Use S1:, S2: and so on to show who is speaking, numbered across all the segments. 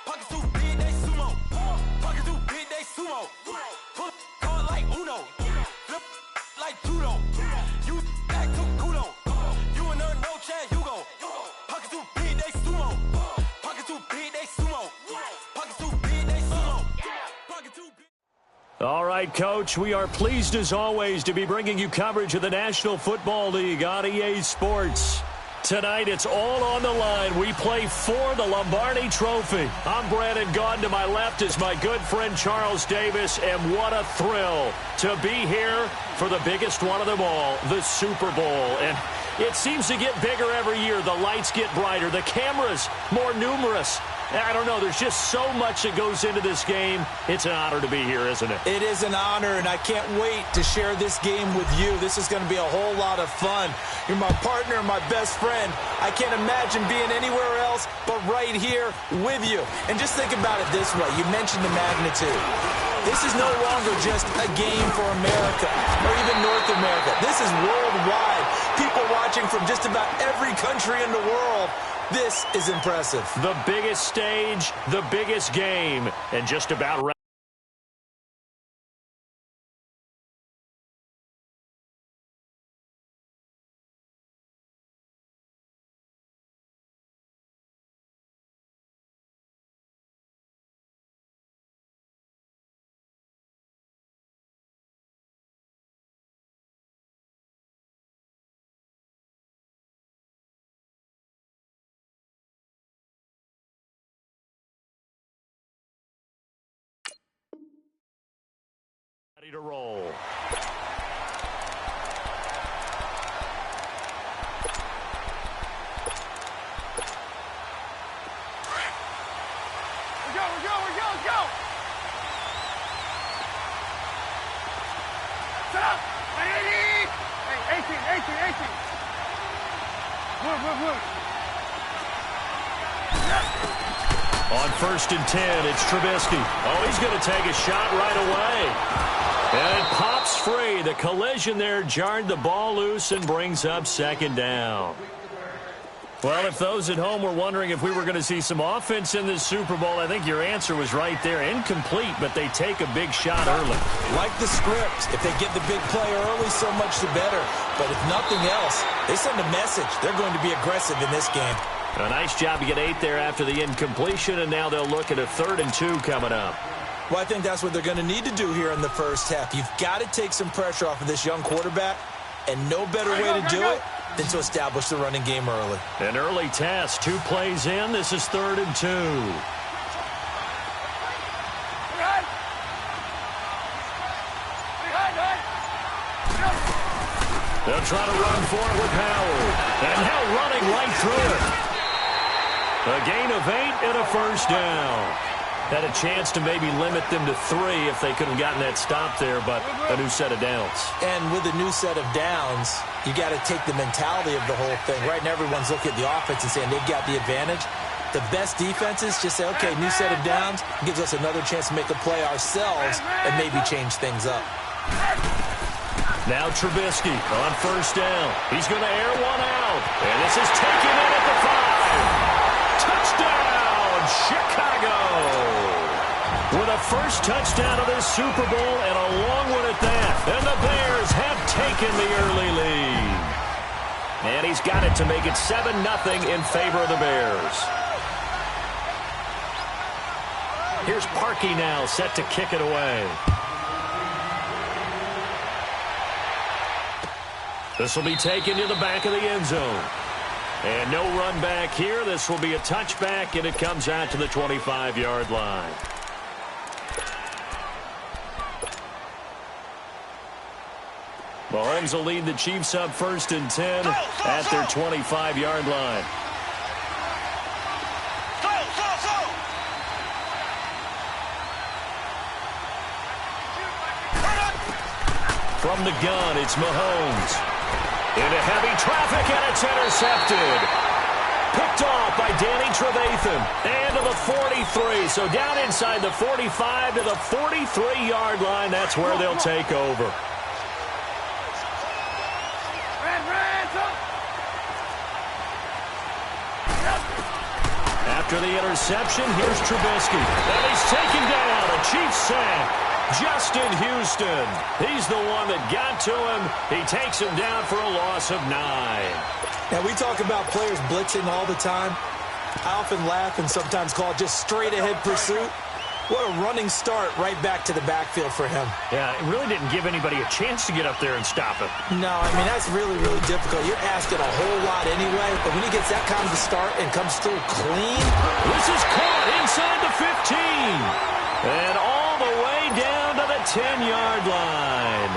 S1: Pockets too big, they sumo. Pockets too big, they sumo. Pull card like Uno. Flip like judo. You back to kudo. You and her no Chad Hugo. Pockets too big, they sumo. Pockets too big, they sumo. Pockets too big, they sumo. Pockets too big.
S2: All right, Coach, we are pleased as always to be bringing you coverage of the National Football League on EA Sports. Tonight, it's all on the line. We play for the Lombardi Trophy. I'm Brandon Gaudin. To my left is my good friend Charles Davis, and what a thrill to be here for the biggest one of them all, the Super Bowl. And it seems to get bigger every year. The lights get brighter. The cameras more numerous. I don't know. There's just so much that goes into this game. It's an honor to be here, isn't it?
S3: It is an honor, and I can't wait to share this game with you. This is going to be a whole lot of fun. You're my partner, my best friend. I can't imagine being anywhere else but right here with you. And just think about it this way. You mentioned the magnitude. This is no longer just a game for America or even North America. This is worldwide. People watching from just about every country in the world. This is impressive.
S2: The biggest stage, the biggest game, and just about right. Ready to roll.
S4: We go. Set up. Hey, 18. Move.
S2: On 1st and 10, it's Trubisky. Oh, he's going to take a shot right away. And it pops free. The collision there jarred the ball loose and brings up 2nd down. Well, if those at home were wondering if we were going to see some offense in this Super Bowl, I think your answer was right there. Incomplete, but they take a big shot early.
S3: Like the script, if they get the big play early, so much the better. But if nothing else, they send a message. They're going to be aggressive in this game.
S2: A nice job to get 8 there after the incompletion, and now they'll look at a 3rd and 2 coming up.
S3: Well, I think that's what they're going to need to do here in the first half. You've got to take some pressure off of this young quarterback, and no better way to do it than to establish the running game early.
S2: An early test, 2 plays in. This is 3rd and 2. They'll try to run for it with Howard. And now running right through it. A gain of 8 and a 1st down. Had a chance to maybe limit them to 3 if they could have gotten that stop there, but a new set of downs.
S3: And with a new set of downs, you got to take the mentality of the whole thing. Right now, everyone's looking at the offense and saying they've got the advantage. The best defenses just say, okay, new set of downs, gives us another chance to make a play ourselves and maybe change things up.
S2: Now Trubisky on 1st down. He's going to air one out. And this is taken in at the 5. Touchdown, Chicago. With a first touchdown of this Super Bowl and a long one at that. And the Bears have taken the early lead. And he's got it to make it 7-0 in favor of the Bears. Here's Parkey now set to kick it away. This will be taken to the back of the end zone. And no run back here. This will be a touchback, and it comes out to the 25-yard line. Mahomes will lead the Chiefs up 1st and 10 at their 25-yard line. From the gun, it's Mahomes. Into heavy traffic, and it's intercepted. Picked off by Danny Trevathan. And to the 43. So down inside the 45 to the 43-yard line. That's where they'll take over. After the interception, here's Trubisky. And he's taken down. A Chiefs sack. Justin Houston. He's the one that got to him. He takes him down for a loss of 9.
S3: Now, we talk about players blitzing all the time. I often laugh and sometimes call it just straight-ahead pursuit. What a running start right back to the backfield for him.
S2: Yeah, it really didn't give anybody a chance to get up there and stop him.
S3: No, I mean, that's really, really difficult. You're asking a whole lot anyway, but when he gets that kind of a start and comes through clean.
S2: This is caught inside the 15. And all the way down to the 10-yard line.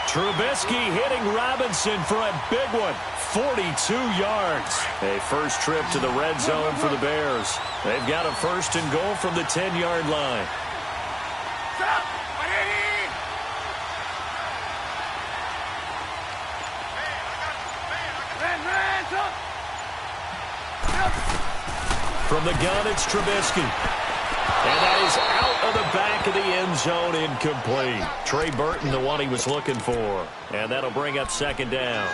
S2: Trubisky hitting Robinson for a big one. 42 yards. A first trip to the red zone for the Bears. They've got a first and goal from the 10-yard line. From the gun, it's Trubisky. And that is out of the back of the end zone, incomplete. Trey Burton, the one he was looking for. And that'll bring up second down.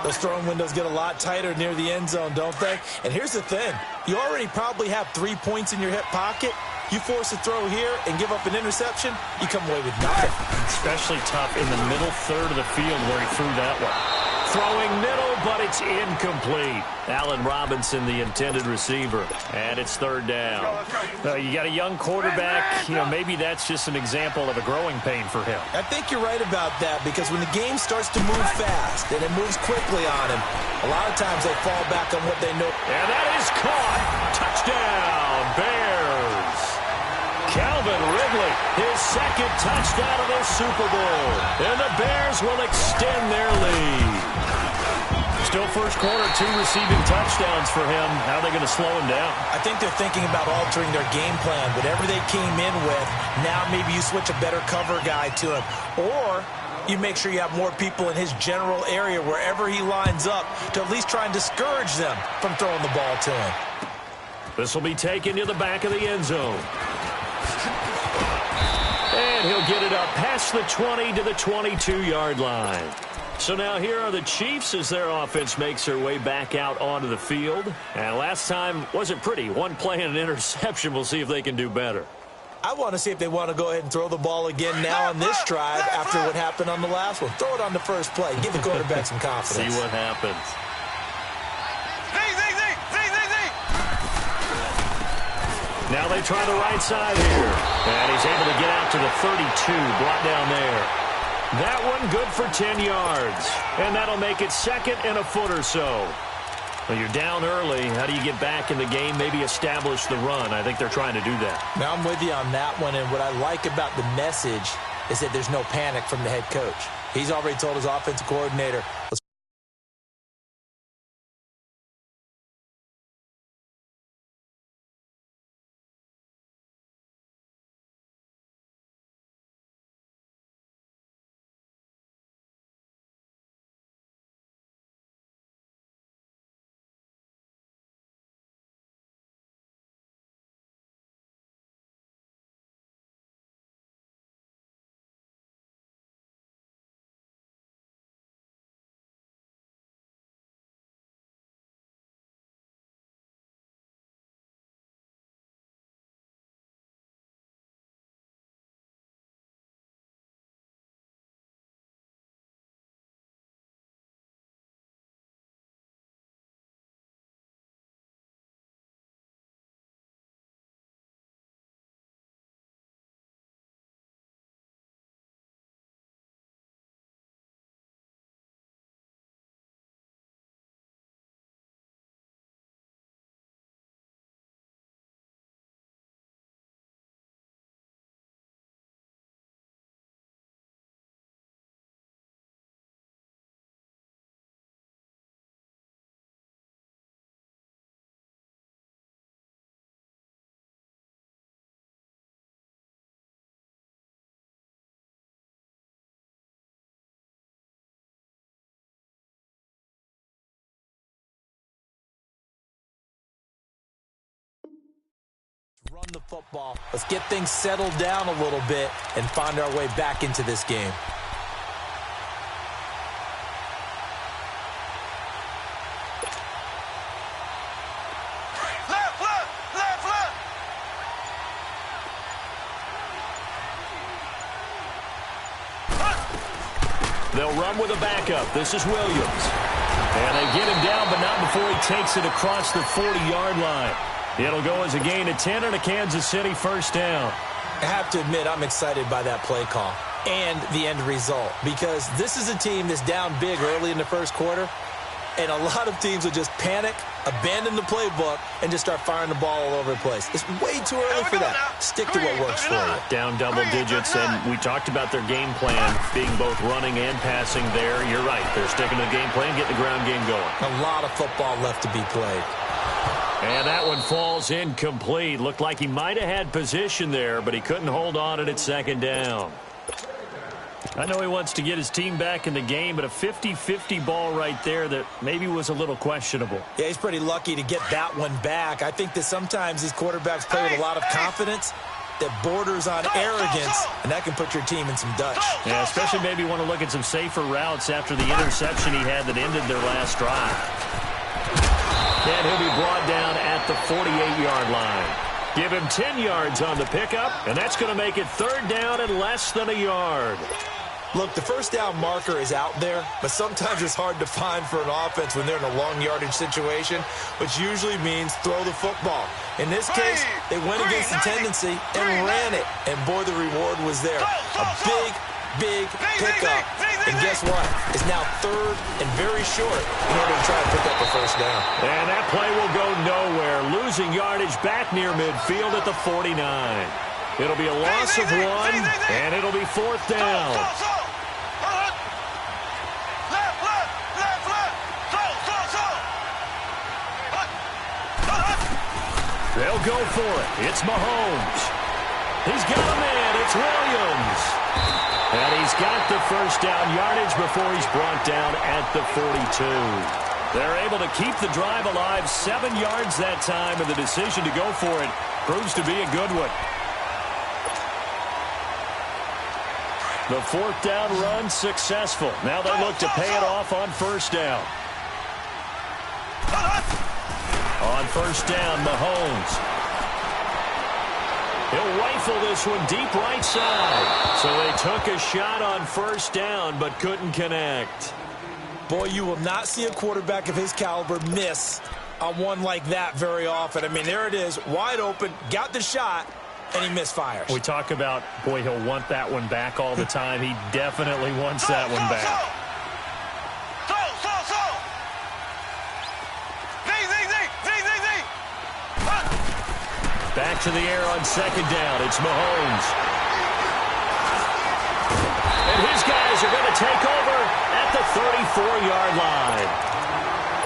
S3: Those throwing windows get a lot tighter near the end zone, don't they? And here's the thing. You already probably have 3 points in your hip pocket. You force a throw here and give up an interception, you come away with nothing.
S2: Especially tough in the middle third of the field where he threw that one. Throwing middle, but it's incomplete. Allen Robinson, the intended receiver. And it's third down. You got a young quarterback. Maybe that's just an example of a growing pain for him.
S3: I think you're right about that because when the game starts to move fast and it moves quickly on him, a lot of times they fall back on what they know.
S2: And that is caught. Touchdown, Bears. Calvin Ridley, his second touchdown of the Super Bowl. And the Bears will extend their lead. Still first quarter, 2 receiving touchdowns for him. How are they going to slow him down?
S3: I think they're thinking about altering their game plan. Whatever they came in with, now maybe you switch a better cover guy to him. Or you make sure you have more people in his general area wherever he lines up to at least try and discourage them from throwing the ball to him.
S2: This will be taken to the back of the end zone. And he'll get it up past the 20 to the 22-yard line. So now here are the Chiefs as their offense makes their way back out onto the field. And last time wasn't pretty. One play and an interception. We'll see if they can do better.
S3: I want to see if they want to go ahead and throw the ball again now on this drive after what happened on the last one. Throw it on the first play. Give the quarterback some confidence.
S2: See what happens. Now they try the right side here. And he's able to get out to the 32. Brought down there. That one good for 10 yards. And that'll make it second and a foot or so. Well, you're down early. How do you get back in the game? Maybe establish the run. I think they're trying to do that.
S3: Now I'm with you on that one. And what I like about the message is that there's no panic from the head coach. He's already told his offensive coordinator, let's run the football. Let's get things settled down a little bit and find our way back into this game.
S4: Left, left,
S2: They'll run with a backup. This is Williams. And they get him down, but not before he takes it across the 40-yard line. It'll go as a gain of 10 and a Kansas City first down.
S3: I have to admit, I'm excited by that play call and the end result, because this is a team that's down big early in the first quarter, and a lot of teams will just panic, abandon the playbook, and just start firing the ball all over the place. It's way too early for that. Stick to what works for you.
S2: Down double digits, and we talked about their game plan being both running and passing there. You're right. They're sticking to the game plan, getting the ground game going.
S3: A lot of football left to be played.
S2: And that one falls incomplete. Looked like he might have had position there, but he couldn't hold on at second down. I know he wants to get his team back in the game, but a 50-50 ball right there that maybe was a little questionable.
S3: Yeah, he's pretty lucky to get that one back. I think that sometimes these quarterbacks play with a lot of confidence that borders on arrogance, and that can put your team in some Dutch.
S2: Yeah, especially maybe want to look at some safer routes after the interception he had that ended their last drive. And he'll be brought down at the 48-yard line. Give him 10 yards on the pickup, and that's going to make it third down and less than a yard.
S3: Look, the first down marker is out there, but sometimes it's hard to find for an offense when they're in a long yardage situation, which usually means throw the football. In this case, they went against the tendency and ran it, and boy, the reward was there. A big pickup, and guess what? It's now third and very short in order to try to pick up the first down.
S2: And that play will go nowhere, losing yardage back near midfield at the 49. It'll be a loss of one, and it'll be fourth down. They'll go for it. It's Mahomes. He's got a man. It's Williams. And he's got the first down yardage before he's brought down at the 42. They're able to keep the drive alive, 7 yards that time, and the decision to go for it proves to be a good one. The fourth down run successful. Now they look to pay it off on first down. On first down, Mahomes. He'll rifle this one deep right side. So they took a shot on first down but couldn't connect.
S3: Boy, you will not see a quarterback of his caliber miss on one like that very often. I mean, there it is, wide open, got the shot, and he misfires.
S2: We talk about, boy, he'll want that one back all the time. He definitely wants that one back. Back to the air on second down. It's Mahomes. And his guys are going to take over at the 34-yard line.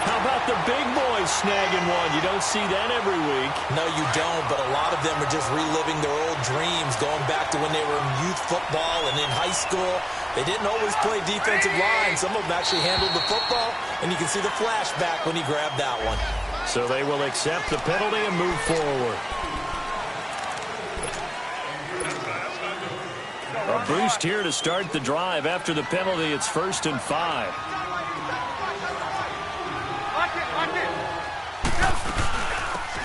S2: How about the big boys snagging one? You don't see that every week.
S3: No, you don't, but a lot of them are just reliving their old dreams, going back to when they were in youth football and in high school. They didn't always play defensive line. Some of them actually handled the football, and you can see the flashback when he grabbed that one.
S2: So they will accept the penalty and move forward. A boost here to start the drive. After the penalty, it's 1st and 5.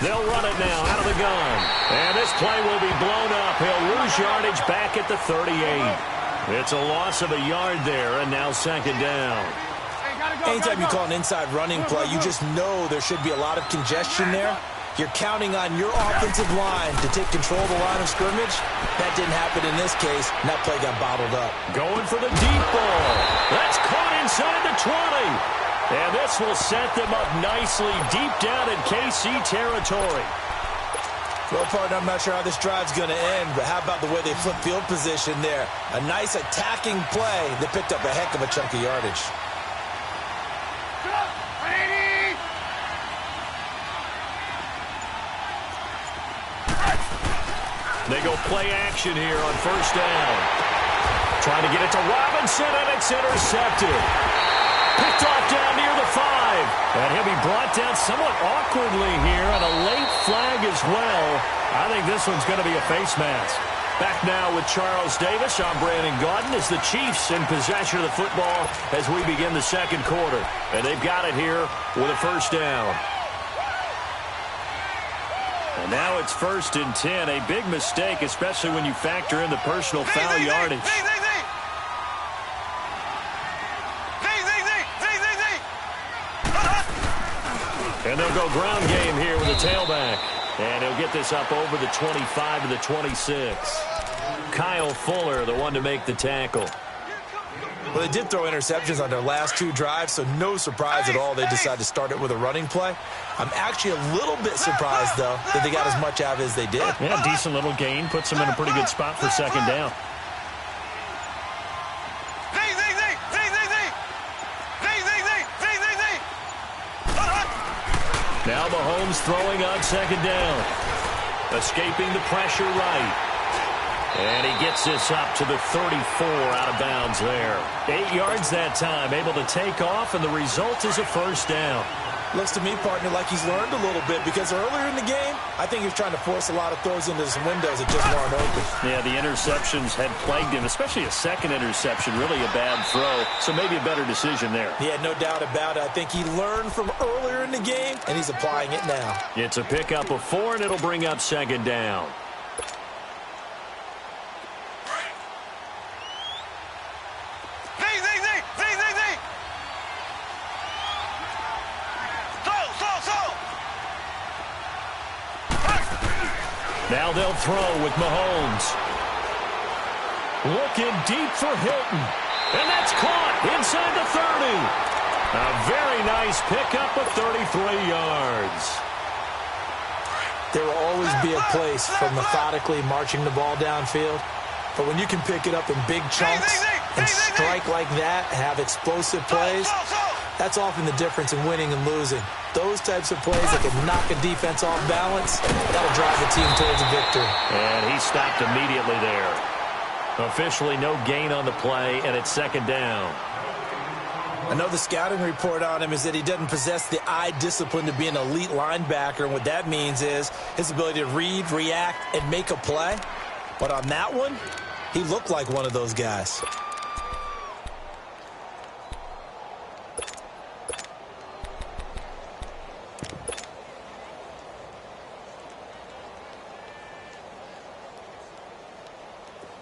S2: They'll run it now out of the gun. And this play will be blown up. He'll lose yardage back at the 38. It's a loss of a yard there, and now second down.
S3: Anytime you call an inside running play, you just know there should be a lot of congestion there. You're counting on your offensive line to take control of the line of scrimmage. That didn't happen in this case, and that play got bottled up.
S2: Going for the deep ball. That's caught inside the 20. And this will set them up nicely deep down in KC territory.
S3: Well, partner, I'm not sure how this drive's going to end, but how about the way they flip field position there? A nice attacking play that picked up a heck of a chunk of yardage.
S2: They go play action here on first down. Trying to get it to Robinson, and it's intercepted. Picked off down near the 5. And he'll be brought down somewhat awkwardly here on a late flag as well. I think this one's going to be a face mask. Back now with Charles Davis. I'm Brandon Gaudin as the Chiefs in possession of the football as we begin the second quarter. And they've got it here with a first down. And now it's 1st and 10. A big mistake, especially when you factor in the personal foul yardage. go ground game here with the tailback. And he'll get this up over the 25 to the 26. Kyle Fuller, the one to make the tackle.
S3: Well, they did throw interceptions on their last 2 drives, so no surprise at all they decided to start it with a running play. I'm actually a little bit surprised, though, that they got as much out of it as they did.
S2: Yeah, decent little gain. Puts them in a pretty good spot for second down. Now Mahomes throwing on second down. Escaping the pressure right. And he gets this up to the 34 out of bounds there. 8 yards that time, able to take off, and the result is a first down.
S3: Looks to me, partner, like he's learned a little bit, because earlier in the game, I think he was trying to force a lot of throws into some windows that just weren't open.
S2: Yeah, the interceptions had plagued him, especially a second interception, really a bad throw, so maybe a better decision there.
S3: Yeah, no doubt about it. I think he learned from earlier in the game, and he's applying it now.
S2: It's a pickup of 4, and it'll bring up second down. Now they'll throw with Mahomes. Looking deep for Hilton. And that's caught inside the 30. A very nice pickup of 33 yards.
S3: There will always be a place for methodically marching the ball downfield. But when you can pick it up in big chunks and strike like that, have explosive plays, that's often the difference in winning and losing. Those types of plays that can knock a defense off balance, that'll drive the team towards a victory.
S2: And he stopped immediately there. Officially no gain on the play, and it's second down.
S3: I know the scouting report on him is that he doesn't possess the eye discipline to be an elite linebacker, and what that means is his ability to read, react, and make a play. But on that one, he looked like one of those guys.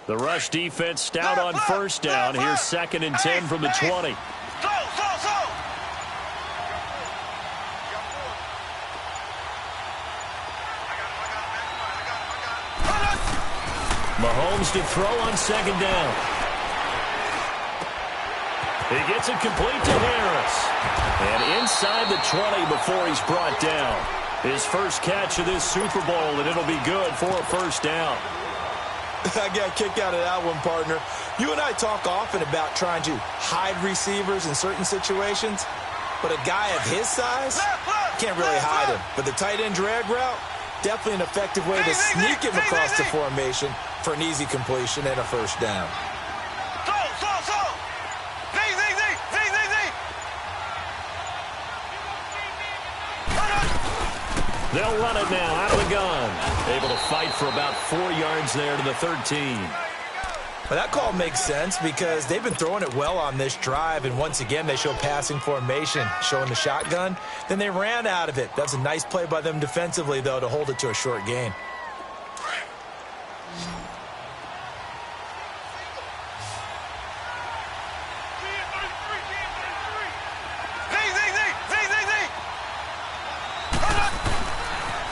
S2: The rush defense stout on first down. Here's second and 10 from the 20. Mahomes to throw on second down. He gets it complete to Harris. And inside the 20 before he's brought down. His first catch of this Super Bowl, and it'll be good for a first down.
S3: I got a kick out of that one, partner. You and I talk often about trying to hide receivers in certain situations, but a guy of his size can't really hide him. But the tight end drag route, definitely an effective way to sneak him across the formation for an easy completion and a first down.
S2: They'll run it now out of the gun. Able to fight for about 4 yards there to the 13.
S3: Well, that call makes sense because they've been throwing it well on this drive, and once again they show passing formation, showing the shotgun. Then they ran out of it. That's a nice play by them defensively, though, to hold it to a short gain.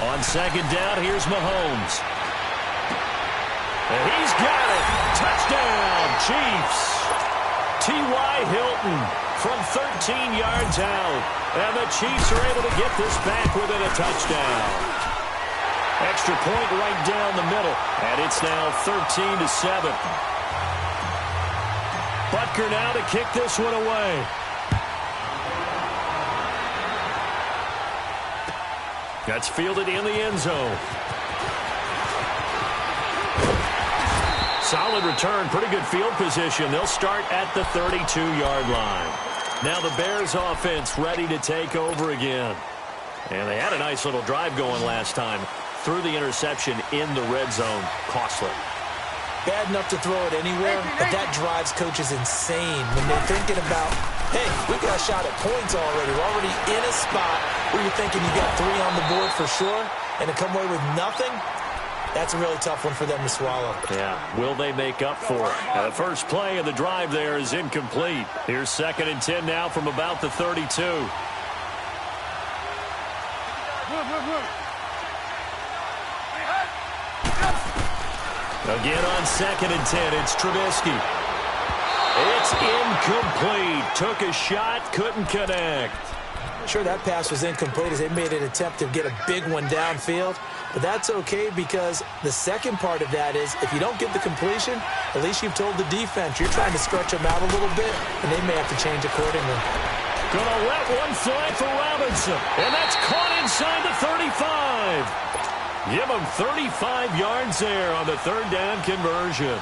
S2: On second down, here's Mahomes. And he's got it. Touchdown, Chiefs. T.Y. Hilton from 13 yards out. And the Chiefs are able to get this back within a touchdown. Extra point right down the middle. And it's now 13-7. Butker now to kick this one away. That's fielded in the end zone. Solid return, pretty good field position. They'll start at the 32-yard line. Now the Bears offense ready to take over again. And they had a nice little drive going last time. Threw the interception in the red zone. Costly.
S3: Bad enough to throw it anywhere, but that drives coaches insane when they're thinking about, hey, we've got a shot at points already. We're already in a spot where you're thinking you got 3 on the board for sure, and to come away with nothing, that's a really tough one for them to swallow.
S2: Yeah, will they make up for it? The first play of the drive there is incomplete. Here's second and 10 now from about the 32. Again on 2nd and 10, it's Trubisky. It's incomplete. Took a shot, couldn't connect.
S3: Sure, that pass was incomplete as they made an attempt to get a big one downfield. But that's okay because the second part of that is if you don't get the completion, at least you've told the defense you're trying to stretch them out a little bit, and they may have to change accordingly.
S2: Gonna let one fly for Robinson, and that's caught inside the 35. Give him 35 yards there on the 3rd down conversion.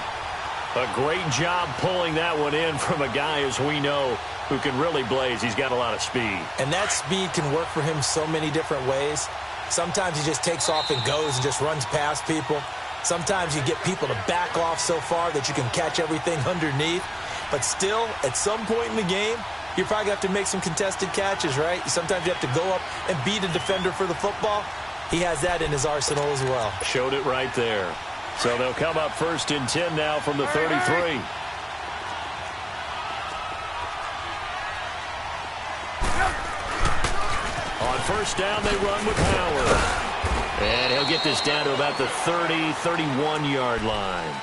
S2: A great job pulling that one in from a guy, as we know, who can really blaze. He's got a lot of speed.
S3: And that speed can work for him so many different ways. Sometimes he just takes off and goes and just runs past people. Sometimes you get people to back off so far that you can catch everything underneath. But still, at some point in the game, you probably have to make some contested catches, right? Sometimes you have to go up and beat a defender for the football. He has that in his arsenal as well.
S2: Showed it right there. So they'll come up 1st and 10 now from the 33. On 1st down, they run with Howard. And he'll get this down to about the 30, 31-yard line.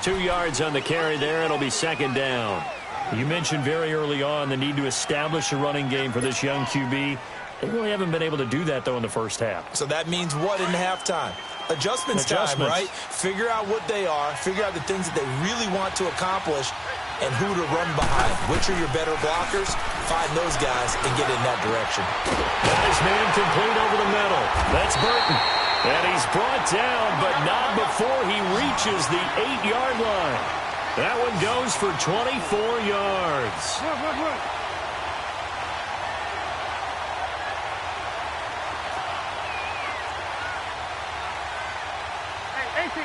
S2: 2 yards on the carry there. It'll be 2nd down. You mentioned very early on the need to establish a running game for this young QB. They really haven't been able to do that, though, in the first half.
S3: So that means what in halftime? Adjustments time, right? Figure out what they are. Figure out the things that they really want to accomplish and who to run behind. Which are your better blockers? Find those guys and get in that direction.
S2: Got his man complete over the middle. That's Burton. And he's brought down, but not before he reaches the 8-yard line. That one goes for 24 yards.
S4: Hey, 18.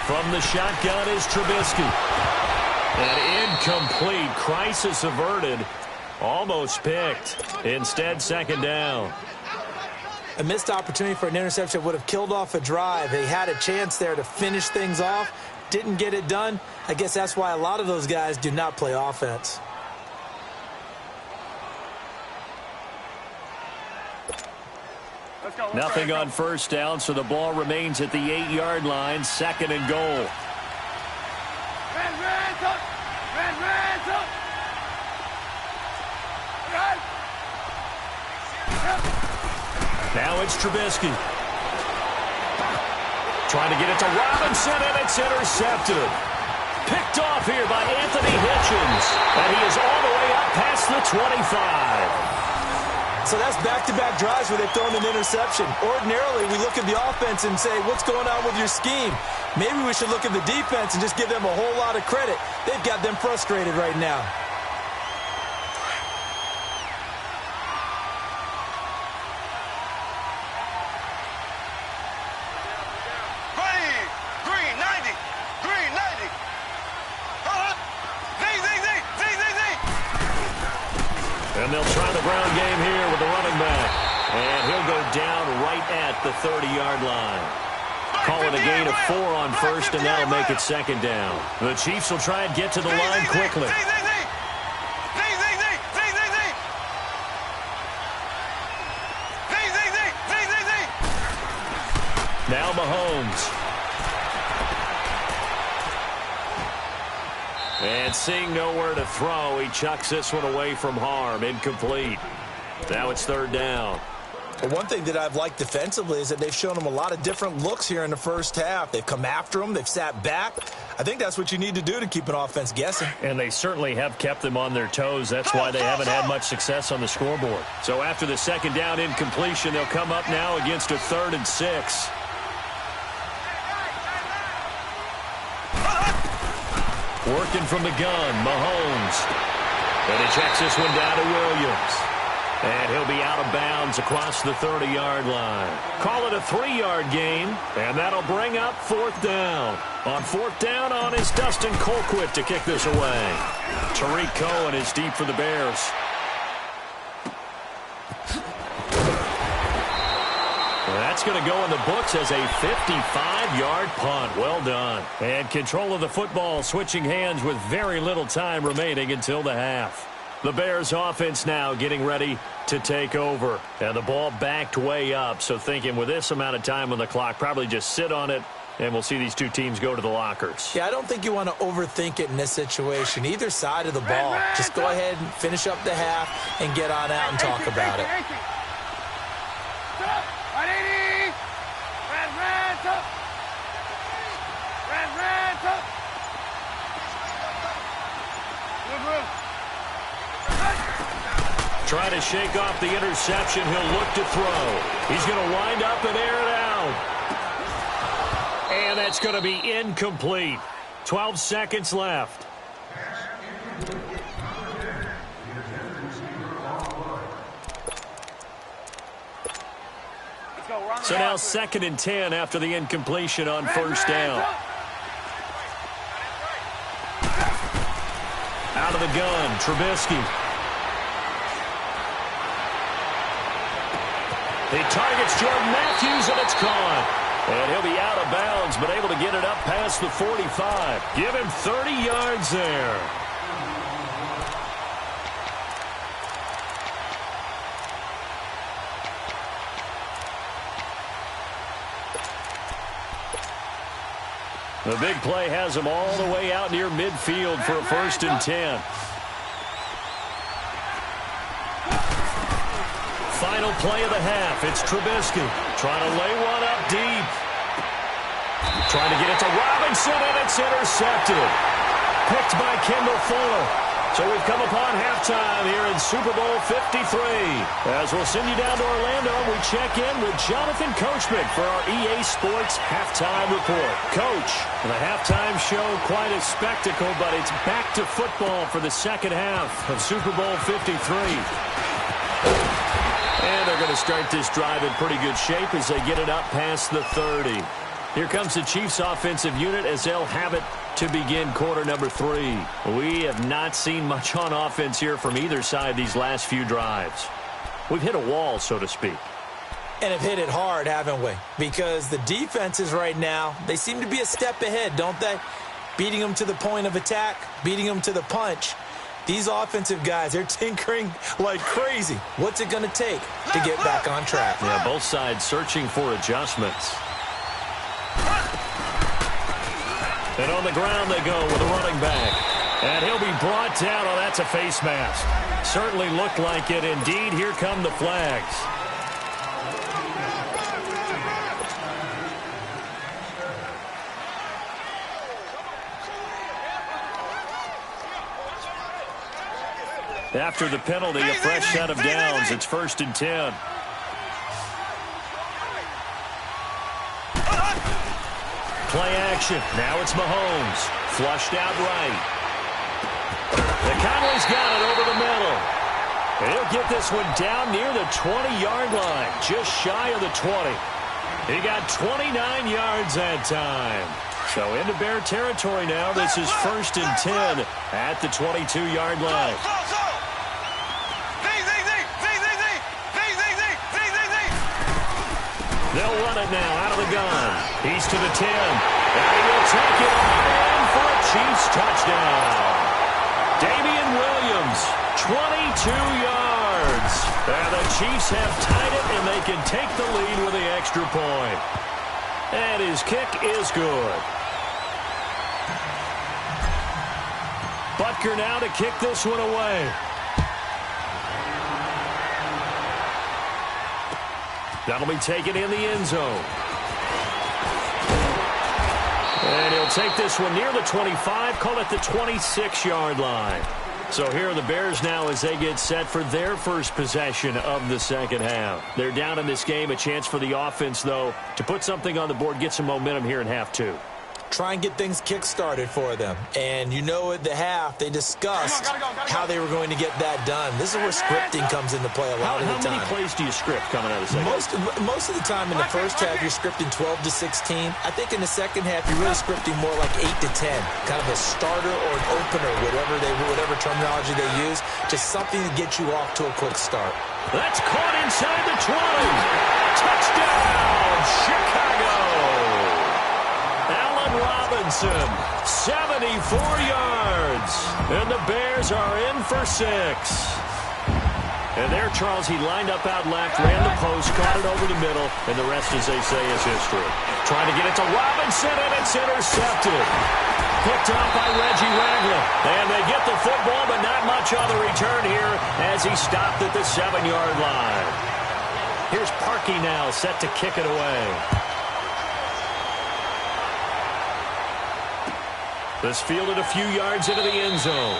S2: From the shotgun is Trubisky. And incomplete. Crisis averted. Almost picked. Instead, 2nd down.
S3: A missed opportunity for an interception would have killed off a drive. They had a chance there to finish things off. Didn't get it done. I guess that's why a lot of those guys do not play offense.
S2: Nothing on 1st down, so the ball remains at the 8-yard line. 2nd and goal. Now it's Trubisky. Trying to get it to Robinson, and it's intercepted. Picked off here by Anthony Hitchens. And he is all the way up past the 25.
S3: So that's back-to-back drives where they've thrown an interception. Ordinarily, we look at the offense and say, what's going on with your scheme? Maybe we should look at the defense and just give them a whole lot of credit. They've got them frustrated right now.
S2: And they'll try the ground game here with the running back. And he'll go down right at the 30-yard line. Call it a gain of 4 on 1st, and that'll make it 2nd down. The Chiefs will try and get to the line quickly. Now Mahomes. And seeing nowhere to throw, he chucks this one away from harm. Incomplete. Now it's 3rd down.
S3: Well, one thing that I've liked defensively is that they've shown them a lot of different looks here in the first half. They've come after them. They've sat back. I think that's what you need to do to keep an offense guessing.
S2: And they certainly have kept them on their toes. That's why they haven't had much success on the scoreboard. So after the 2nd down incompletion, they'll come up now against a 3rd and 6. Working from the gun, Mahomes. And he checks this one down to Williams. And he'll be out of bounds across the 30-yard line. Call it a 3-yard gain, and that'll bring up 4th down. On 4th down on is Dustin Colquitt to kick this away. Tariq Cohen is deep for the Bears. That's going to go in the books as a 55-yard punt. Well done. And control of the football switching hands with very little time remaining until the half. The Bears offense now getting ready to take over. And the ball backed way up, so thinking with this amount of time on the clock, probably just sit on it, and we'll see these two teams go to the lockers.
S3: Yeah, I don't think you want to overthink it in this situation. Either side of the ball. Just go ahead and finish up the half and get on out and talk about it.
S2: Trying to shake off the interception. He'll look to throw. He's going to wind up and air it out. And that's going to be incomplete. 12 seconds left. So now 2nd and 10 after the incompletion on first down. Out of the gun, Trubisky. He targets Jordan Matthews, and it's gone. And he'll be out of bounds, but able to get it up past the 45. Give him 30 yards there. The big play has him all the way out near midfield for a 1st and 10. Final play of the half. It's Trubisky trying to lay one up deep. Trying to get it to Robinson, and it's intercepted. Picked by Kendall Fuller. So we've come upon halftime here in Super Bowl 53. As we'll send you down to Orlando, we check in with Jonathan Coachman for our EA Sports Halftime Report. Coach, the halftime show, quite a spectacle, but it's back to football for the second half of Super Bowl 53. And they're going to start this drive in pretty good shape as they get it up past the 30. Here comes the Chiefs offensive unit as they'll have it to begin quarter number 3. We have not seen much on offense here from either side these last few drives. We've hit a wall, so to speak.
S3: And have hit it hard, haven't we? Because the defenses right now, they seem to be a step ahead, don't they? Beating them to the point of attack, beating them to the punch. These offensive guys, they're tinkering like crazy. What's it going to take to get back on track?
S2: Yeah, both sides searching for adjustments. And on the ground they go with a running back. And he'll be brought down. Oh, that's a face mask. Certainly looked like it. Indeed, here come the flags. After the penalty, a fresh set of downs. It's 1st and 10. Play action. Now it's Mahomes. Flushed out right. McConnell's got it over the middle. And he'll get this one down near the 20-yard line. Just shy of the 20. He got 29 yards that time. So into Bear territory now. This is 1st and 10 at the 22-yard line. They'll run it now out of the gun. He's to the 10. And he will take it on in for a Chiefs touchdown. Damian Williams, 22 yards. And the Chiefs have tied it, and they can take the lead with the extra point. And his kick is good. Butker now to kick this one away. That'll be taken in the end zone. And he'll take this one near the 25, call it the 26-yard line. So here are the Bears now as they get set for their first possession of the second half. They're down in this game, a chance for the offense, though, to put something on the board, get some momentum here in half 2.
S3: Try and get things kick-started for them. And you know at the half, they discussed how they were going to get that done. This is where scripting comes into play a lot of the time.
S2: How many plays do you script coming out of the second?
S3: Most of the time in the first half, you're scripting 12 to 16. I think in the second half, you're really scripting more like 8 to 10. Kind of a starter or an opener, whatever terminology they use. Just something to get you off to a quick start.
S2: That's caught inside the 20. Touchdown, Chicago. Robinson, 74 yards. And the Bears are in for 6. And there, Charles, he lined up out left, ran the post, caught it over the middle, and the rest, as they say, is history. Trying to get it to Robinson, and it's intercepted. Picked up by Reggie Ragland. And they get the football, but not much on the return here as he stopped at the 7-yard line. Here's Parkey now, set to kick it away. This fielded a few yards into the end zone.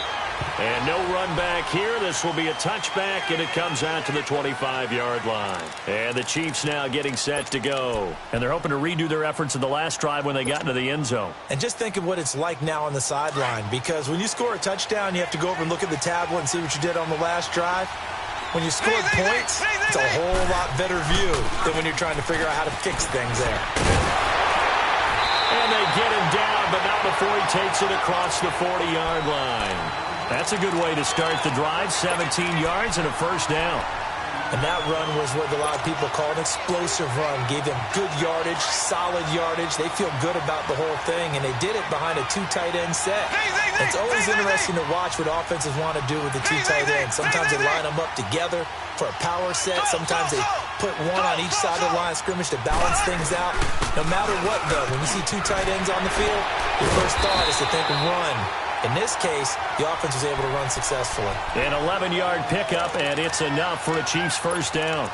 S2: And no run back here. This will be a touchback, and it comes out to the 25-yard line. And the Chiefs now getting set to go. And they're hoping to redo their efforts in the last drive when they got into the end zone.
S3: And just think of what it's like now on the sideline, because when you score a touchdown, you have to go over and look at the tablet and see what you did on the last drive. When you score points, it's a whole lot better view than when you're trying to figure out how to fix things there.
S2: And they get him down, but not before he takes it across the 40-yard line. That's a good way to start the drive. 17 yards and a first down.
S3: And that run was what a lot of people call an explosive run. Gave them good yardage, solid yardage. They feel good about the whole thing, and they did it behind a 2 tight end set. It's always interesting to watch what offenses want to do with the 2 tight ends. Sometimes they line them up together for a power set. Sometimes they put one on each side of the line of scrimmage to balance things out. No matter what, though, when you see 2 tight ends on the field, your first thought is to think run. In this case, the offense was able to run successfully.
S2: An 11-yard pickup, and it's enough for a Chiefs first down.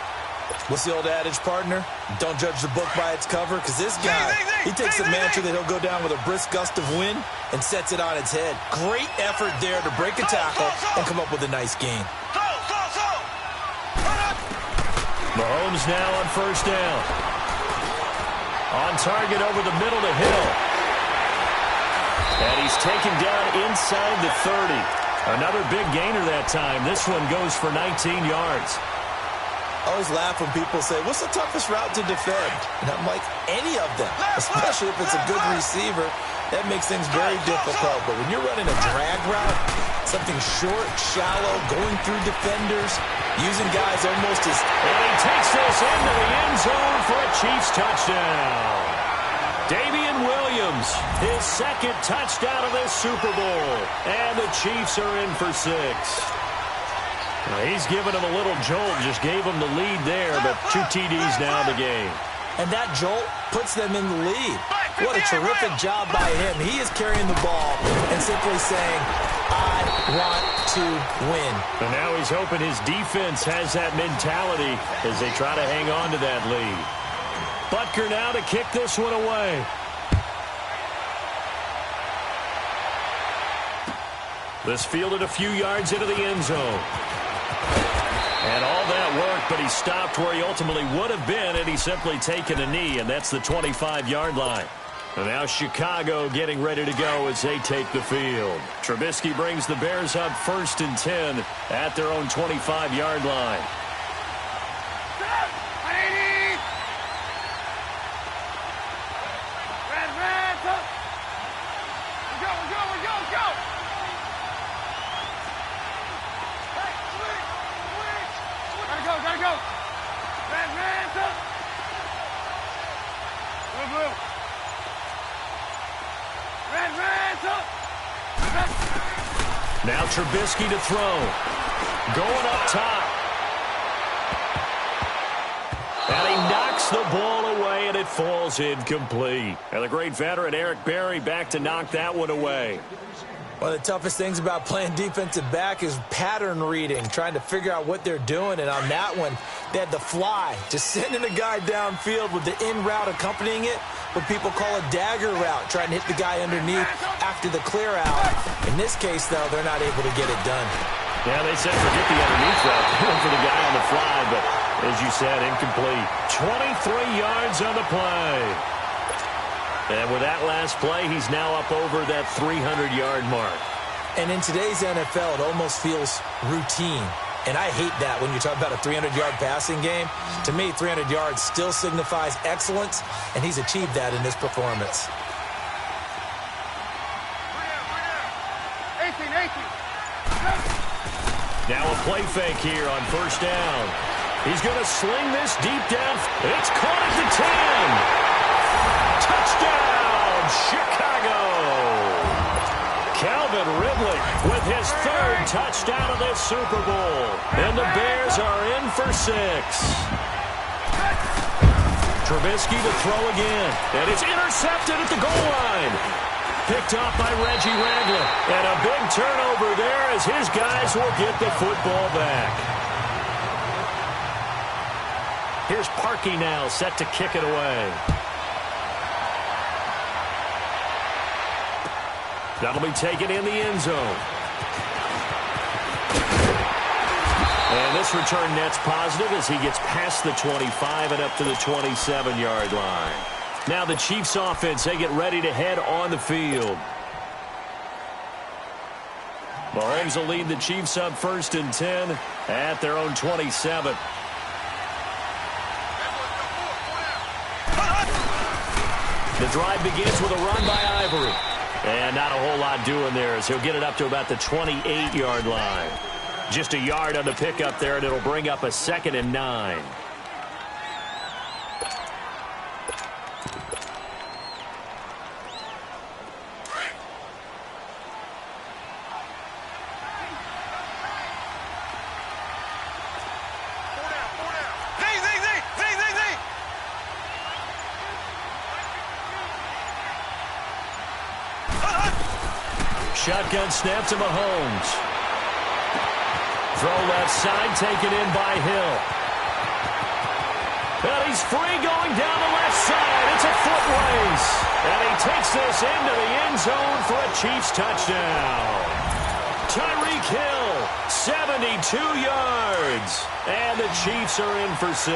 S3: What's the old adage, partner? Don't judge the book by its cover, because this guy, he takes a mantra that he'll go down with a brisk gust of wind and sets it on its head. Great effort there to break a tackle and come up with a nice gain.
S2: Mahomes now on first down. On target over the middle to Hill. And he's taken down inside the 30. Another big gainer that time. This one goes for 19 yards.
S3: I always laugh when people say, what's the toughest route to defend? And I'm like, any of them, especially if it's a good receiver. That makes things very difficult. But when you're running a drag route, something short, shallow, going through defenders, using guys almost as...
S2: And he takes this into the end zone for a Chiefs touchdown. Damian Williams, his second touchdown of this Super Bowl. And the Chiefs are in for 6. Now, he's given him a little jolt, just gave him the lead there, but 2 TDs now in the game.
S3: And that jolt puts them in the lead. What a terrific job by him. He is carrying the ball and simply saying, I want to win.
S2: And now he's hoping his defense has that mentality as they try to hang on to that lead. Butker now to kick this one away. This fielded a few yards into the end zone. And all that worked, but he stopped where he ultimately would have been had he simply taken a knee, and that's the 25-yard line. And now Chicago getting ready to go as they take the field. Trubisky brings the Bears up 1st and 10 at their own 25-yard line. Now Trubisky to throw. Going up top. And he knocks the ball away, and it falls incomplete. And the great veteran Eric Berry back to knock that one away.
S3: One of the toughest things about playing defensive back is pattern reading, trying to figure out what they're doing. And on that one, they had the fly, just sending a guy downfield with the in route accompanying it, what people call a dagger route, trying to hit the guy underneath after the clear out. In this case, though, they're not able to get it done.
S2: Yeah, they said forget the underneath route, going for the guy on the fly, but as you said, incomplete. 23 yards on the play. And with that last play, he's now up over that 300-yard mark.
S3: And in today's NFL, it almost feels routine. And I hate that when you talk about a 300-yard passing game. To me, 300 yards still signifies excellence, and he's achieved that in this performance.
S4: 18.
S2: Now a play fake here on first down. He's going to sling this deep down. It's caught at the 10. Touchdown, Chicago! Calvin Ridley with his 3rd touchdown of this Super Bowl. And the Bears are in for 6. Trubisky to throw again. And it's intercepted at the goal line. Picked off by Reggie Ragland. And a big turnover there as his guys will get the football back. Here's Parkey now, set to kick it away. That'll be taken in the end zone. And this return net's positive as he gets past the 25 and up to the 27-yard line. Now the Chiefs offense, they get ready to head on the field. Mahomes will lead the Chiefs up 1st and 10 at their own 27. The drive begins with a run by Ivory. And not a whole lot doing there as he'll get it up to about the 28-yard line. Just a yard on the pickup there, and it'll bring up a 2nd and 9. Shotgun snap to Mahomes. Throw left side, taken in by Hill. And he's free going down the left side. It's a foot race. And he takes this into the end zone for a Chiefs touchdown. Tyreek Hill, 72 yards. And the Chiefs are in for 6.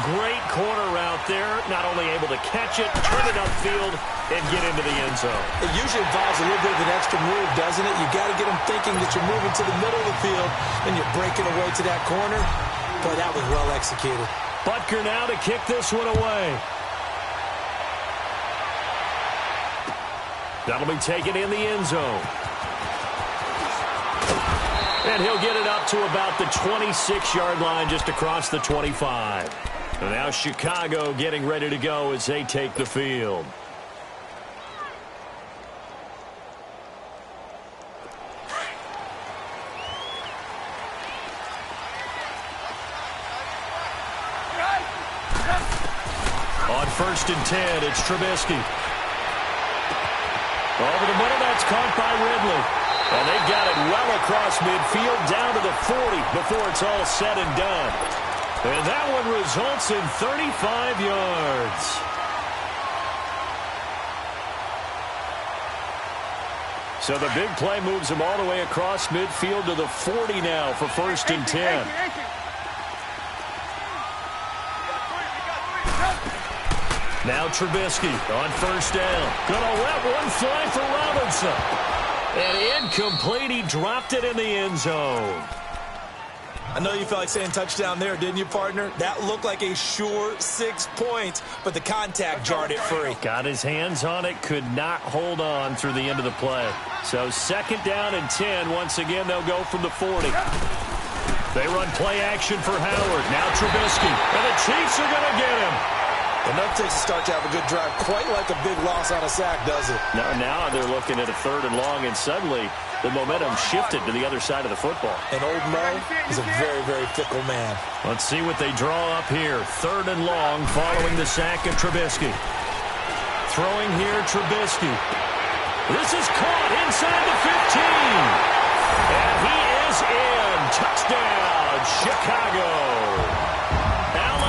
S2: Great corner route there. Not only able to catch it, turn it upfield, and get into the end zone.
S3: It usually involves a little bit of an extra move, doesn't it? You got to get them thinking that you're moving to the middle of the field and you're breaking away to that corner. Boy, that was well executed.
S2: Butker now to kick this one away. That'll be taken in the end zone. And he'll get it up to about the 26-yard line just across the 25. And now Chicago getting ready to go as they take the field. On 1st and 10, it's Trubisky. Over the middle, that's caught by Ridley. And they've got it well across midfield, down to the 40 before it's all said and done. And that one results in 35 yards. So the big play moves them all the way across midfield to the 40 now for 1st and 10. Now Trubisky on 1st down. Gonna let one fly for Robinson. And incomplete. He dropped it in the end zone.
S3: I know you felt like saying touchdown there, didn't you, partner? That looked like a sure 6 points, but the contact jarred it free.
S2: Got his hands on it, could not hold on through the end of the play. So 2nd down and 10. Once again, they'll go from the 40. They run play action for Howard. Now Trubisky. And the Chiefs are going to get him.
S3: Enough takes to start to have a good drive. Quite like a big loss on a sack, does it?
S2: Now they're looking at a 3rd and long, and suddenly the momentum shifted to the other side of the football.
S3: And old Mo is a very, very fickle man.
S2: Let's see what they draw up here. 3rd and long following the sack of Trubisky. Throwing here, Trubisky. This is caught inside the 15. And he is in. Touchdown, Chicago.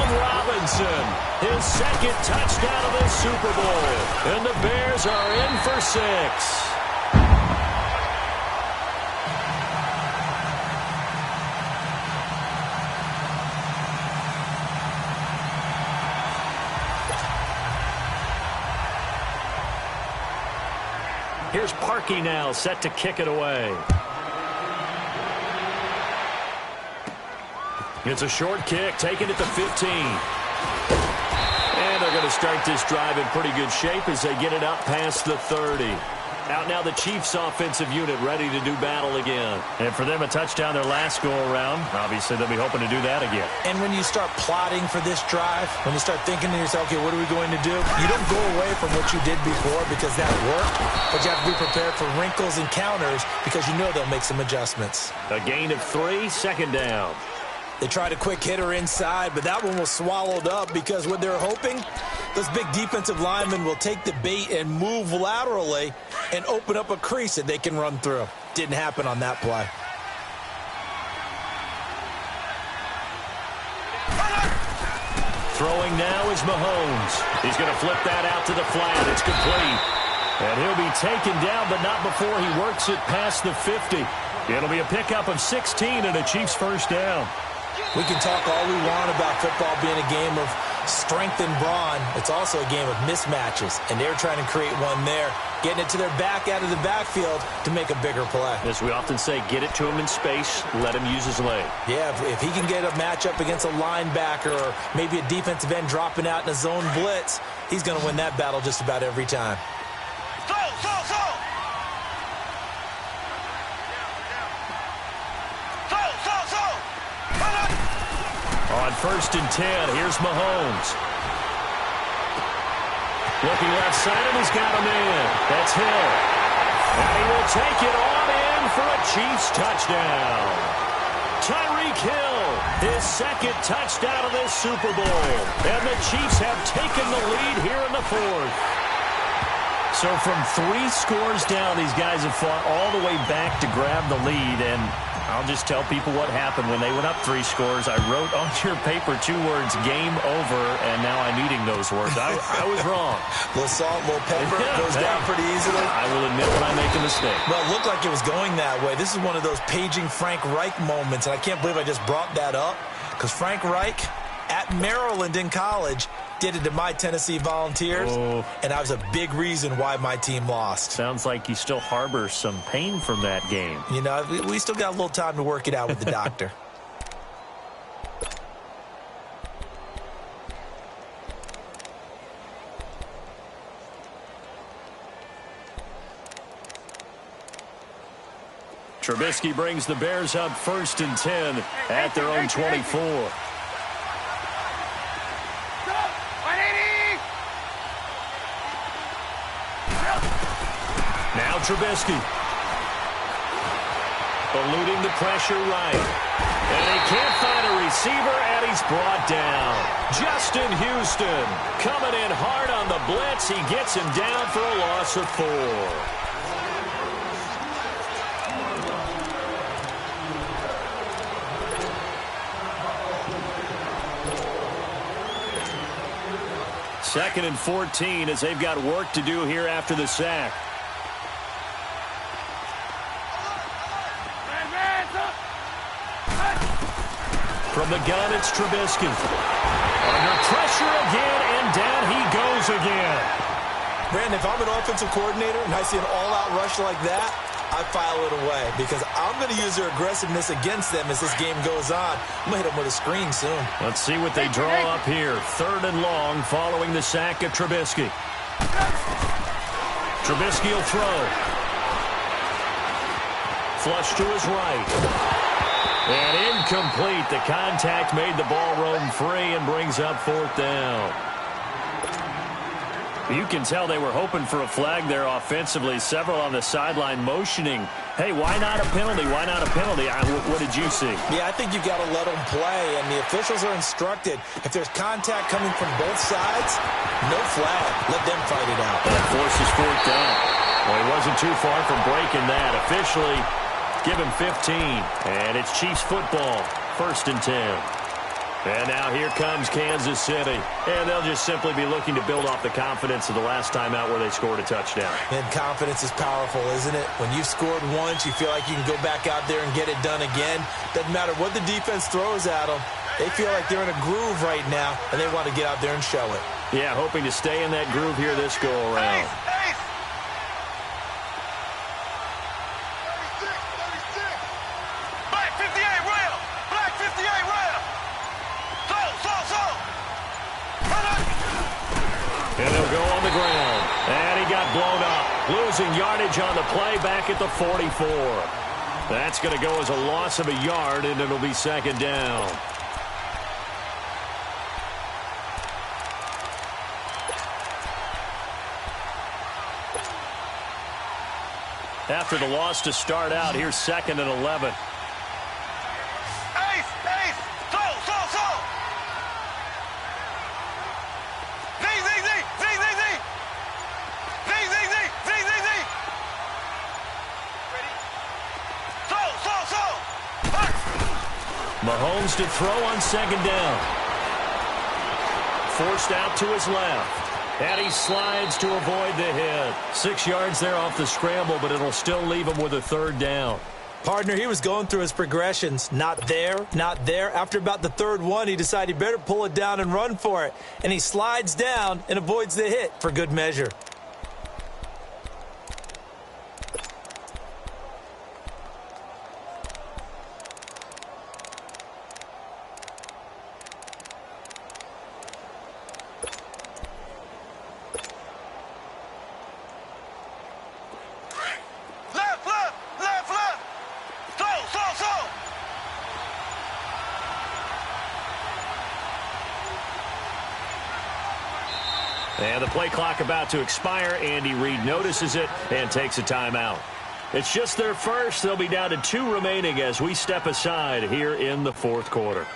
S2: Robinson, his 2nd touchdown of the Super Bowl. And the Bears are in for 6. Here's Parkey now, set to kick it away. It's a short kick, taken at the 15. And they're going to start this drive in pretty good shape as they get it up past the 30. Out now the Chiefs offensive unit ready to do battle again. And for them a touchdown their last go-around. Obviously they'll be hoping to do that again.
S3: And when you start plotting for this drive, when you start thinking to yourself, okay, what are we going to do? You don't go away from what you did before because that worked, but you have to be prepared for wrinkles and counters because you know they'll make some adjustments.
S2: A gain of 3, second down.
S3: They tried a quick hitter inside, but that one was swallowed up because what they're hoping, those big defensive linemen will take the bait and move laterally and open up a crease that they can run through. Didn't happen on that play.
S2: Throwing now is Mahomes. He's going to flip that out to the flat. It's complete. And he'll be taken down, but not before he works it past the 50. It'll be a pickup of 16 and a Chiefs first down.
S3: We can talk all we want about football being a game of strength and brawn. It's also a game of mismatches, and they're trying to create one there, getting it to their back out of the backfield to make a bigger play.
S2: As we often say, get it to him in space, let him use his leg.
S3: Yeah, if he can get a matchup against a linebacker or maybe a defensive end dropping out in a zone blitz, he's going to win that battle just about every time.
S2: On 1st and 10, here's Mahomes. Looking left side, and he's got him in. That's Hill. And he will take it on in for a Chiefs touchdown. Tyreek Hill, his second touchdown of this Super Bowl. And the Chiefs have taken the lead here in the 4th. So from 3 scores down, these guys have fought all the way back to grab the lead, and I'll just tell people what happened when they went up 3 scores. I wrote on your paper 2 words, game over, and now I'm eating those words. I was wrong.
S3: A little salt, a little pepper, goes down pretty easily.
S2: I will admit when I make a mistake.
S3: Well, it looked like it was going that way. This is one of those paging Frank Reich moments, and I can't believe I just brought that up because Frank Reich at Maryland in college did it to my Tennessee Volunteers, and that was a big reason why my team lost.
S2: Sounds like you still harbor some pain from that game.
S3: You know, we still got a little time to work it out with the doctor.
S2: Trubisky brings the Bears up 1st and 10 at their own 24. Now Trubisky. Eluding the pressure right. And he can't find a receiver, and he's brought down. Justin Houston coming in hard on the blitz. He gets him down for a loss of 4. Second and 14 as they've got work to do here after the sack. From the gun, it's Trubisky. Under pressure again, and down he goes again.
S3: Brandon, if I'm an offensive coordinator and I see an all-out rush like that, I file it away because I'm going to use their aggressiveness against them as this game goes on. I'm going to hit them with a screen soon.
S2: Let's see what they draw up here. 3rd and long following the sack of Trubisky. Trubisky will throw. Flush to his right. And incomplete. The contact made the ball roam free and brings up 4th down. You can tell they were hoping for a flag there offensively. Several on the sideline motioning. Hey, why not a penalty? Why not a penalty? What did you see?
S3: Yeah, I think you got to let them play, and the officials are instructed. If there's contact coming from both sides, no flag. Let them fight it out.
S2: That forces 4th down. Well, he wasn't too far from breaking that. Officially, give him 15. And it's Chiefs football, 1st and 10. And now here comes Kansas City. And they'll just simply be looking to build off the confidence of the last time out where they scored a touchdown.
S3: And confidence is powerful, isn't it? When you've scored once, you feel like you can go back out there and get it done again. Doesn't matter what the defense throws at them. They feel like they're in a groove right now, and they want to get out there and show it.
S2: Yeah, hoping to stay in that groove here this go-around. And they'll go on the ground. And he got blown up. Losing yardage on the play back at the 44. That's going to go as a loss of a yard, and it'll be second down. After the loss to start out, here's 2nd and 11. Mahomes to throw on second down. Forced out to his left. And he slides to avoid the hit. 6 yards there off the scramble, but it'll still leave him with a third down.
S3: Partner, he was going through his progressions. Not there, not there. After about the third one, he decided he better pull it down and run for it. And he slides down and avoids the hit for good measure.
S2: And the play clock about to expire. Andy Reid notices it and takes a timeout. It's just their first. They'll be down to 2 remaining as we step aside here in the 4th quarter.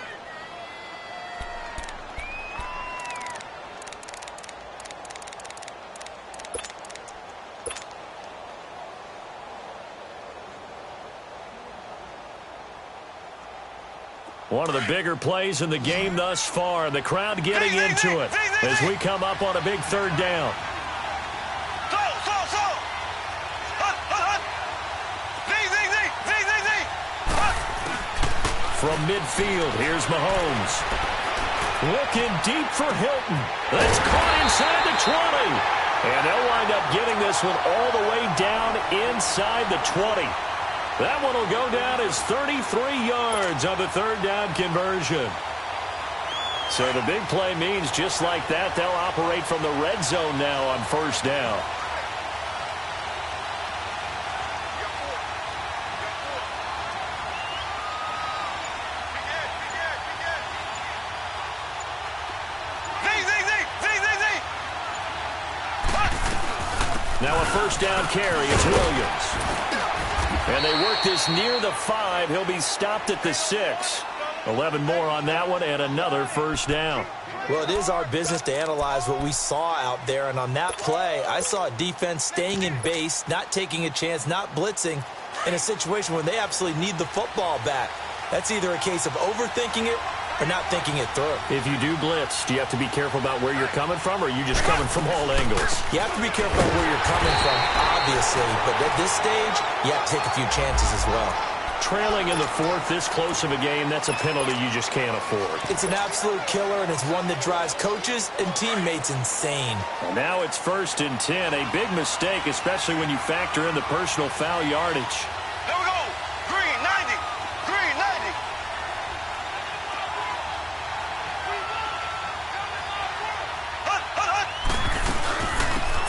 S2: One of the bigger plays in the game thus far. The crowd getting into it as we come up on a big third down. From midfield, here's Mahomes. Looking deep for Hilton. That's caught inside the 20. And they'll wind up getting this one all the way down inside the 20. That one will go down as 33 yards on the third down conversion. So the big play means just like that, they'll operate from the red zone now on first down. Now a first down carry. It's Williams. And they work this near the 5. He'll be stopped at the 6. 11 more on that one and another first down.
S3: Well, it is our business to analyze what we saw out there. And on that play, I saw a defense staying in base, not taking a chance, not blitzing in a situation where they absolutely need the football back. That's either a case of overthinking it or not thinking it through.
S2: If you do blitz, do you have to be careful about where you're coming from, or are you just coming from all angles?
S3: You have to be careful about where you're coming from, obviously. But at this stage, you have to take a few chances as well.
S2: Trailing in the 4th, this close of a game, that's a penalty you just can't afford.
S3: It's an absolute killer, and it's one that drives coaches and teammates insane.
S2: And now it's 1st and 10. A big mistake, especially when you factor in the personal foul yardage.
S1: There we go. Green 90. Green 90.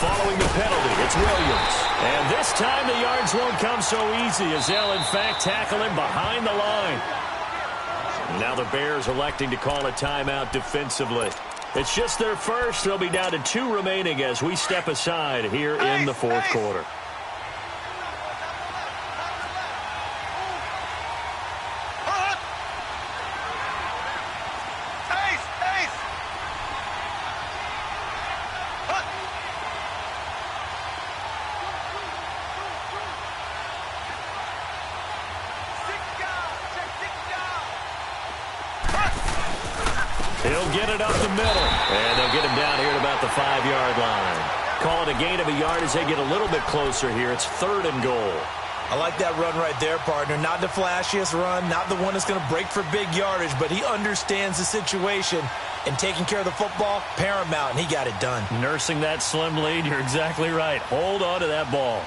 S2: Following the penalty, it's Williams. And this time the yards won't come so easy as they'll, in fact, tackle him behind the line. Now the Bears electing to call a timeout defensively. It's just their first. They'll be down to 2 remaining as we step aside here in the 4th quarter. He'll get it up the middle, and they'll get him down here at about the 5-yard line. Call it a gain of a yard as they get a little bit closer here. It's 3rd and goal.
S3: I like that run right there, partner. Not the flashiest run, not the one that's going to break for big yardage, but he understands the situation, and taking care of the football, paramount, and he got it done.
S2: Nursing that slim lead, you're exactly right. Hold on to that ball.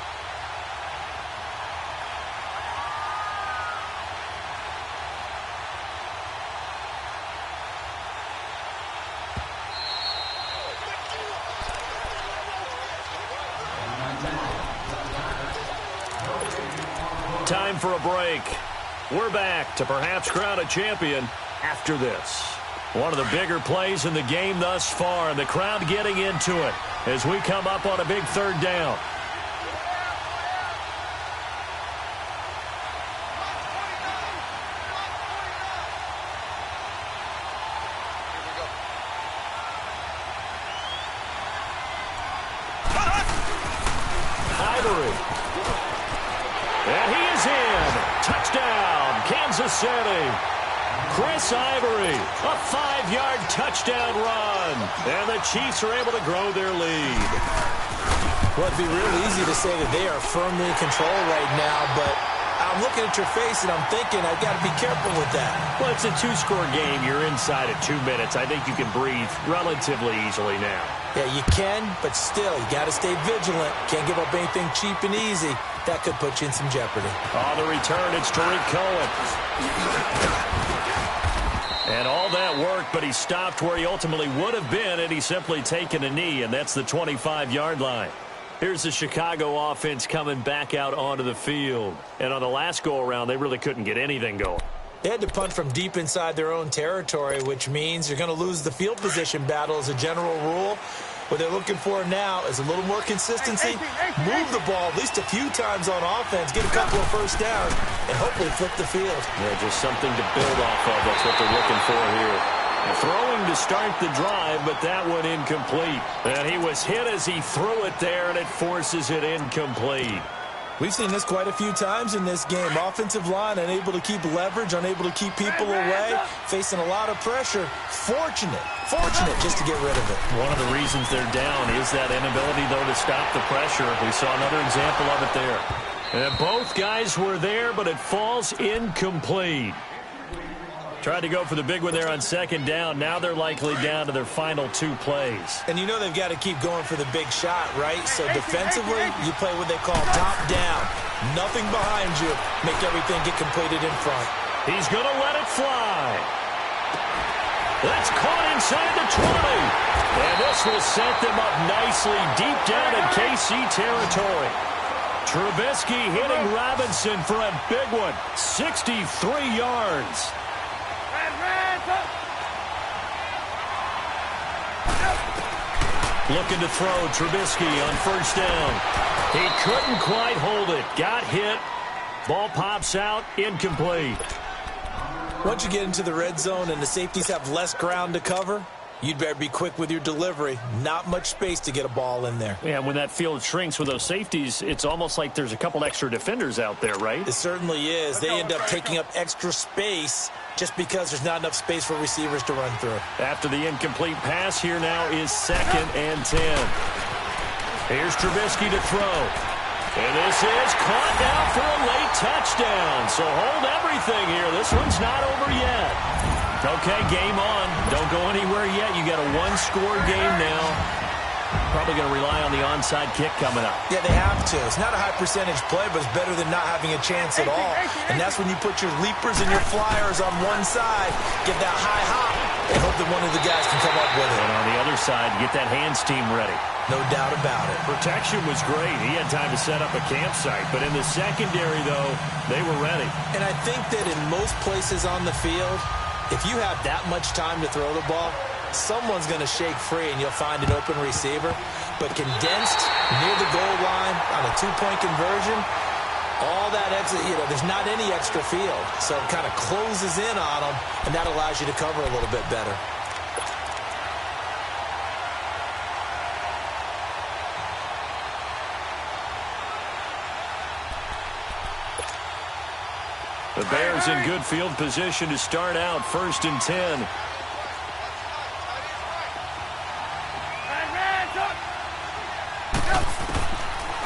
S2: Time for a break. We're back to perhaps crown a champion after this. One of the bigger plays in the game thus far, and the crowd getting into it as we come up on a big third down. And he is in. Touchdown, Kansas City. Chris Ivory, a 5-yard touchdown run. And the Chiefs are able to grow their lead.
S3: Well, it'd be real easy to say that they are firmly in control right now, but I'm looking at your face and I'm thinking I've got to be careful with that.
S2: Well, it's a 2-score game. You're inside at 2 minutes. I think you can breathe relatively easily now.
S3: Yeah, you can, but still, you got to stay vigilant. Can't give up anything cheap and easy. That could put you in some jeopardy.
S2: On the return, it's Tariq Cohen. And all that work, but he stopped where he ultimately would have been, and he's simply taken a knee, and that's the 25-yard line. Here's the Chicago offense coming back out onto the field. And on the last go-around, they really couldn't get anything going.
S3: They had to punt from deep inside their own territory, which means you're going to lose the field position battle as a general rule. What they're looking for now is a little more consistency, move the ball at least a few times on offense, get a couple of first downs, and hopefully flip the field.
S2: Yeah, just something to build off of. That's what they're looking for here. Throwing to start the drive, but that one incomplete. And he was hit as he threw it there, and it forces it incomplete.
S3: We've seen this quite a few times in this game. Offensive line unable to keep leverage, unable to keep people away, facing a lot of pressure. Fortunate just to get rid of it.
S2: One of the reasons they're down is that inability, though, to stop the pressure. We saw another example of it there. And both guys were there, but it falls incomplete. Tried to go for the big one there on second down. Now they're likely down to their final 2 plays.
S3: And you know they've got to keep going for the big shot, right? So defensively, you play what they call top down. Nothing behind you. Make everything get completed in front.
S2: He's going to let it fly. That's caught inside the 20. And this will set them up nicely deep down in KC territory. Trubisky hitting Robinson for a big one. 63 yards. Looking to throw, Trubisky on first down. He couldn't quite hold it. Got hit. Ball pops out. Incomplete.
S3: Once you get into the red zone and the safeties have less ground to cover, you'd better be quick with your delivery. Not much space to get a ball in there.
S2: Yeah, when that field shrinks with those safeties, it's almost like there's a couple extra defenders out there, right?
S3: It certainly is. They end up taking up extra space just because there's not enough space for receivers to run through.
S2: After the incomplete pass, here now is 2nd and 10. Here's Trubisky to throw. And this is caught now for a late touchdown. So hold everything here. This one's not over yet. Okay, game on. Don't go anywhere yet. You got a 1-score game now. Probably going to rely on the onside kick coming up.
S3: Yeah, they have to. It's not a high percentage play, but it's better than not having a chance at all. And that's when you put your leapers and your flyers on one side, get that high hop, and hope that one of the guys can come up with it.
S2: And on the other side, get that hands team ready.
S3: No doubt about it.
S2: Protection was great. He had time to set up a campsite. But in the secondary, though, they were ready.
S3: And I think that in most places on the field, if you have that much time to throw the ball, someone's going to shake free and you'll find an open receiver. But condensed near the goal line on a 2-point conversion, all that extra, there's not any extra field. So it kind of closes in on them, and that allows you to cover a little bit better.
S2: The Bears in good field position to start out 1st and 10.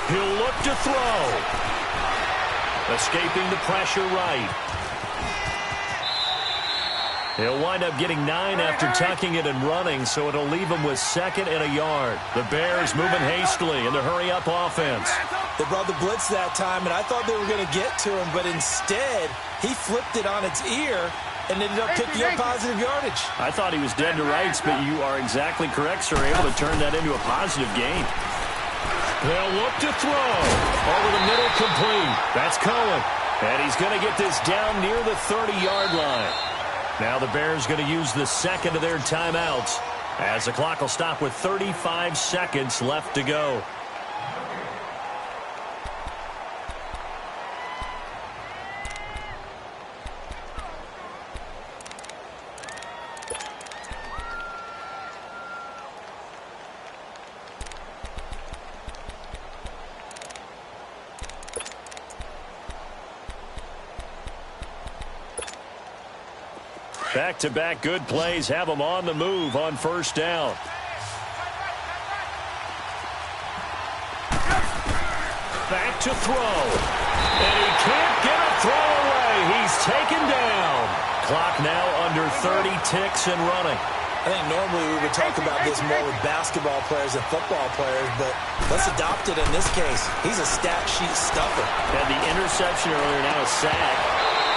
S2: He'll look to throw. Escaping the pressure right. He'll wind up getting 9 after tucking it and running, so it'll leave him with 2nd and a yard. The Bears moving hastily in the hurry-up offense.
S3: They brought the blitz that time, and I thought they were going to get to him, but instead, he flipped it on its ear and ended up picking up positive yardage.
S2: I thought he was dead to rights, but you are exactly correct, sir. Able to turn that into a positive gain. They'll look to throw. Over the middle, complete. That's Cohen. And he's going to get this down near the 30-yard line. Now the Bears going to use the second of their timeouts as the clock will stop with 35 seconds left to go. Back-to-back good plays have them on the move on first down. Back to throw. And he can't get a throw away. He's taken down. Clock now under 30 ticks and running.
S3: I think normally we would talk about this more with basketball players and football players, but let's adopt it in this case. He's a stat sheet stuffer.
S2: Had the interception earlier, now a sack.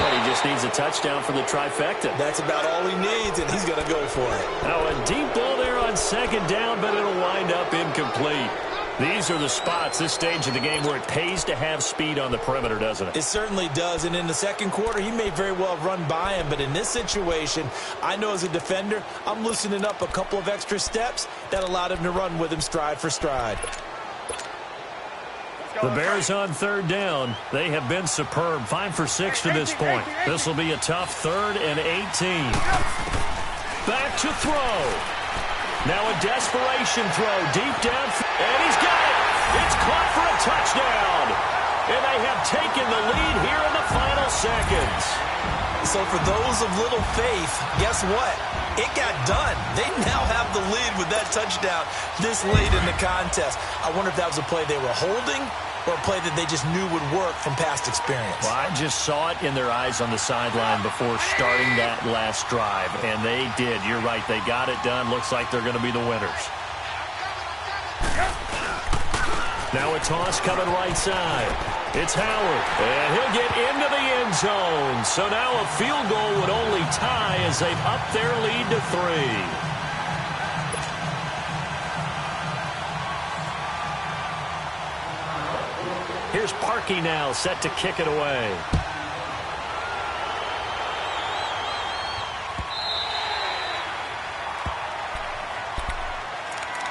S2: But he just needs a touchdown for the trifecta.
S3: That's about all he needs, and he's going to go for it.
S2: Now a deep ball there on second down, but it'll wind up incomplete. These are the spots, this stage of the game, where it pays to have speed on the perimeter, doesn't it?
S3: It certainly does, and in the second quarter, he may very well run by him, but in this situation, I know as a defender, I'm loosening up a couple of extra steps that allowed him to run with him stride for stride.
S2: The Bears on third down. They have been superb. 5 for 6 to this point. This will be a tough 3rd and 18. Back to throw. Now a desperation throw deep down. And he's got it. It's caught for a touchdown. And they have taken the lead here in the final seconds.
S3: So for those of little faith, guess what? It got done. They now have the lead with that touchdown this late in the contest. I wonder if that was a play they were holding or a play that they just knew would work from past experience.
S2: Well, I just saw it in their eyes on the sideline before starting that last drive, and they did. You're right. They got it done. Looks like they're going to be the winners. Now a toss coming right side. It's Howard, and he'll get into the end zone. So now a field goal would only tie as they've upped their lead to 3. Here's Parkey now, set to kick it away.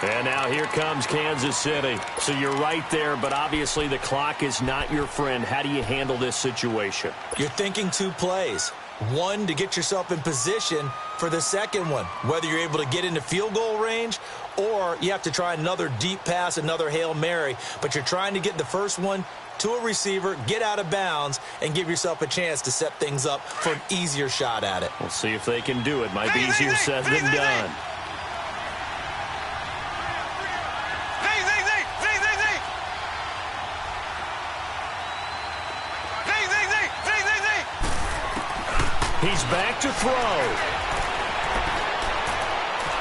S2: And now here comes Kansas City. So you're right there, but obviously the clock is not your friend. How do you handle this situation?
S3: You're thinking 2 plays. One, to get yourself in position for the second one, whether you're able to get into field goal range or you have to try another deep pass, another Hail Mary. But you're trying to get the first one to a receiver, get out of bounds, and give yourself a chance to set things up for an easier shot at it.
S2: We'll see if they can do it. Might be easier said than done. He's back to throw.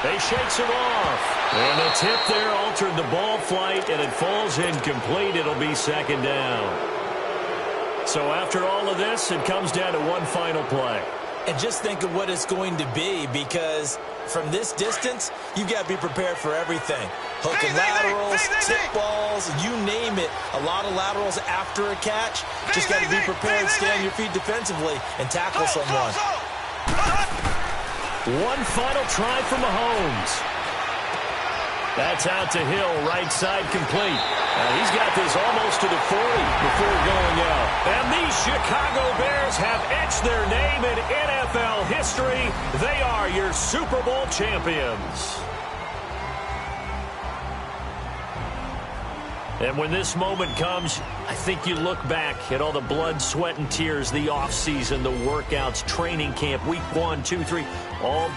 S2: He shakes it off. And the tip there altered the ball flight, and it falls incomplete. It'll be second down. So after all of this, it comes down to one final play.
S3: And just think of what it's going to be, because from this distance, you've got to be prepared for everything. Hook and laterals, tip balls, you name it. A lot of laterals after a catch. Just got to be prepared, stay on your feet defensively, and tackle someone.
S2: One final try from Mahomes. That's out to Hill, right side complete. He's got this almost to the 40 before going out. And these Chicago Bears have etched their name in NFL history. They are your Super Bowl champions. And when this moment comes, I think you look back at all the blood, sweat, and tears, the offseason, the workouts, training camp, week 1, 2, 3, all